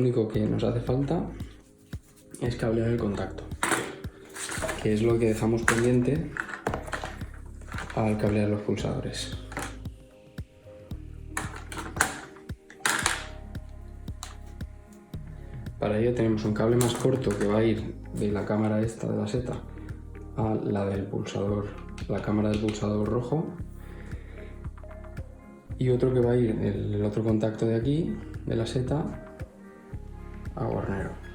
único que nos hace falta es cablear el contacto, que es lo que dejamos pendiente al cablear los pulsadores. Para ello tenemos un cable más corto que va a ir de la cámara esta de la seta a la del pulsador, la cámara del pulsador rojo, y otro que va a ir del otro contacto de aquí, de la seta, a hornero.